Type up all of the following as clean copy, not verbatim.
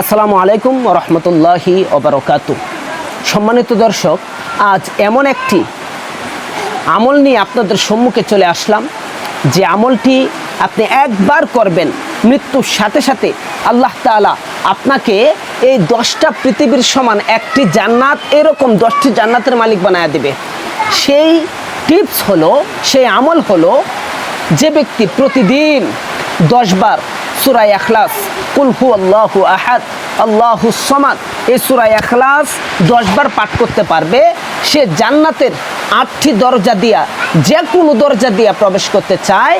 আসসালামু আলাইকুম রহমতুল্লাহি ওবারাকাতুহু। সম্মানিত দর্শক, আজ এমন একটি আমল নিয়ে আপনাদের সম্মুখে চলে আসলাম, যে আমলটি আপনি একবার করবেন, মৃত্যুর সাথে সাথে আল্লাহ তাআলা আপনাকে এই 10টা পৃথিবীর সমান একটি জান্নাত, এরকম 10টি জান্নাতের মালিক বানায় দেবে। সেই টিপস হলো, সেই আমল হলো, যে ব্যক্তি প্রতিদিন 10 বার সূরা ইখলাস, কুল হুয়াল্লাহু আহাদ আল্লাহুস সামাদ, এই সূরা ইখলাস 10 বার পাঠ করতে পারবে, সে জান্নাতের 8টি দরজা দিয়া, যে কোনো দরজা দিয়া প্রবেশ করতে চায়,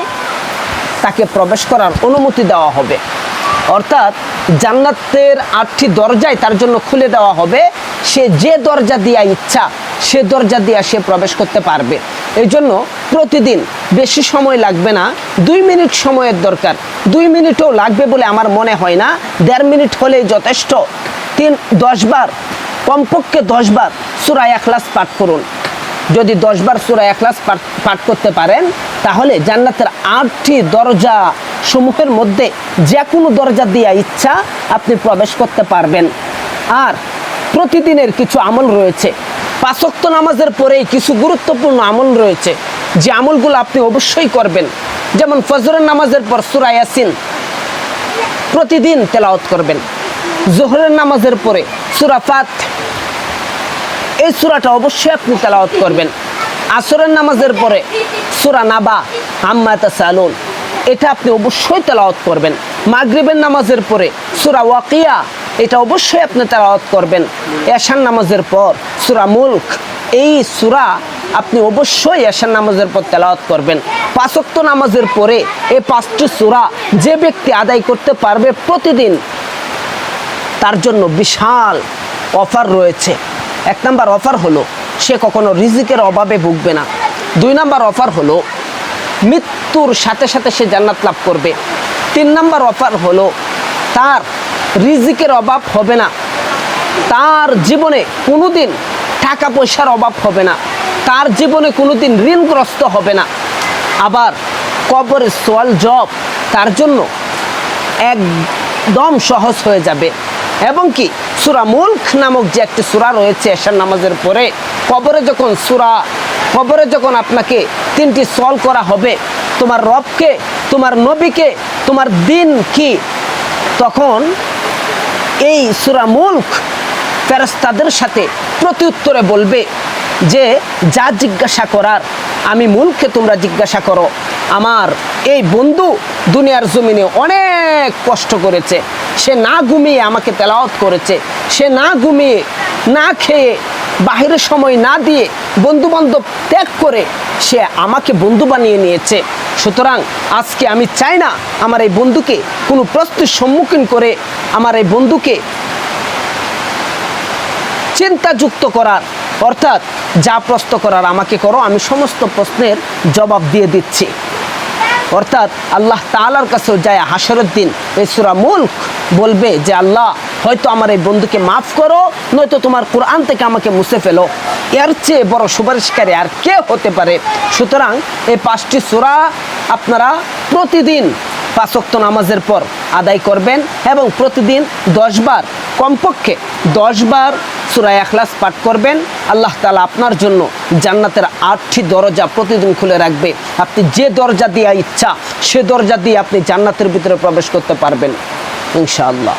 তাকে প্রবেশ করার অনুমতি দেওয়া হবে। অর্থাৎ জান্নাতের 8টি দরজাই তার জন্য খুলে দেওয়া হবে। সে যে দরজা দিয়া ইচ্ছা, সে দরজা দিয়া সে প্রবেশ করতে পারবে। এই জন্য প্রতিদিন বেশি সময় লাগবে না, 2 মিনিট সময়ের দরকার। 2 মিনিটও লাগবে বলে আমার মনে হয় না, 1.5 মিনিট হলেই যথেষ্ট। 10 বার, কমপক্ষে 10 বার সূরা ইখলাস পাঠ করুন। যদি 10 বার সূরা ইখলাস পাঠ করতে পারেন, তাহলে জান্নাতের 8টি দরজা সমূহের মধ্যে যে কোনো দরজা দিয়া ইচ্ছা আপনি প্রবেশ করতে পারবেন। আর প্রতিদিনের কিছু আমল রয়েছে, 5 ওয়াক্ত নামাজের পরেই কিছু গুরুত্বপূর্ণ আমল রয়েছে, যে আমলগুলো আপনি অবশ্যই করবেন। যেমন ফজরের নামাজের পর সূরা ইয়াসিন প্রতিদিন তেলাওয়াত করবেন। জোহরের নামাজের পরে সূরা ফাতিহা, এই সূরাটা অবশ্যই আপনি তেলাওয়াত করবেন। আসরের নামাজের পরে সূরা নাবা, আম্মা ইয়াতাসালুন, এটা আপনি অবশ্যই তেলাওয়াত করবেন। মাগরিবের নামাজের পরে সূরা ওয়াকিয়া, এটা অবশ্যই আপনি তেলাওয়াত করবেন। এশার নামাজের পর সূরা মুলক, এই সূরা আপনি অবশ্যই এশার নামাজের পর তেলাওয়াত করবেন। 5 ওয়াক্ত নামাজের পরে এই 5টি সূরা যে ব্যক্তি আদায় করতে পারবে প্রতিদিন, তার জন্য বিশাল অফার রয়েছে। 1 নাম্বার অফার হলো, সে কখনো রিজিকের অভাবে ভুগবে না। 2 নাম্বার অফার হলো, মৃত্যুর সাথে সাথে সে জান্নাত লাভ করবে। 3 নাম্বার অফার হলো, তার রিজিকের অভাব হবে না, তার জীবনে কোনোদিন টাকা পয়সার অভাব হবে না, তার জীবনে কোনোদিন ঋণগ্রস্ত হবে না। আবার কবরের সওয়াল জব তার জন্য একদম সহজ হয়ে যাবে। এবং কি সূরা মুলক নামক যে একটি সূরা রয়েছে এশার নামাজের পরে, কবরে যখন আপনাকে 3টি সওয়াল করা হবে, তোমার রবকে, তোমার নবীকে, তোমার দিন কি, তখন এই সূরা মুলক ফেরেশতাদের সাথে প্রতি উত্তরে বলবে যে, যা জিজ্ঞাসা করার আমি মুলককে তোমরা জিজ্ঞাসা করো। আমার এই বন্ধু দুনিয়ার জমিনে অনেক কষ্ট করেছে, সে না ঘুমিয়ে আমাকে তেলাওয়াত করেছে, সে না ঘুমিয়ে, না খেয়ে, বাহিরের সময় না দিয়ে, বন্ধু বান্ধব ত্যাগ করে সে আমাকে বন্ধু বানিয়ে নিয়েছে। সুতরাং আজকে আমি চাই না আমার এই বন্ধুকে কোনো প্রশ্নের সম্মুখীন করে আমার এই বন্ধুকে চিন্তাযুক্ত করার, অর্থাৎ যা প্রশ্ন করার আমাকে করো, আমি সমস্ত প্রশ্নের জবাব দিয়ে দিচ্ছি। অর্থাৎ আল্লাহ তাআলার কাছেও যায় হাসরের দিন এই সূরা মুলক বলবে যে, আল্লাহ হয়তো আমার এই বন্ধুকে মাফ করো, নয়তো তোমার কোরআন থেকে আমাকে মুছে ফেলো। এর চেয়ে বড় সুপারিশকারী আর কে হতে পারে? সুতরাং এই 5টি সূরা আপনারা প্রতিদিন 5 ওয়াক্ত নামাজের পর আদায় করবেন, এবং প্রতিদিন 10 বার, কমপক্ষে 10 বার সূরা ইখলাস পাঠ করবেন। আল্লাহ তাআলা আপনার জন্য জান্নাতের 8টি দরজা প্রতিদিন খুলে রাখবে। আপনি যে দরজা দিয়ে ইচ্ছা, সে দরজা দিয়ে আপনি জান্নাতের ভিতরে প্রবেশ করতে পারবেন ইনশাআল্লাহ।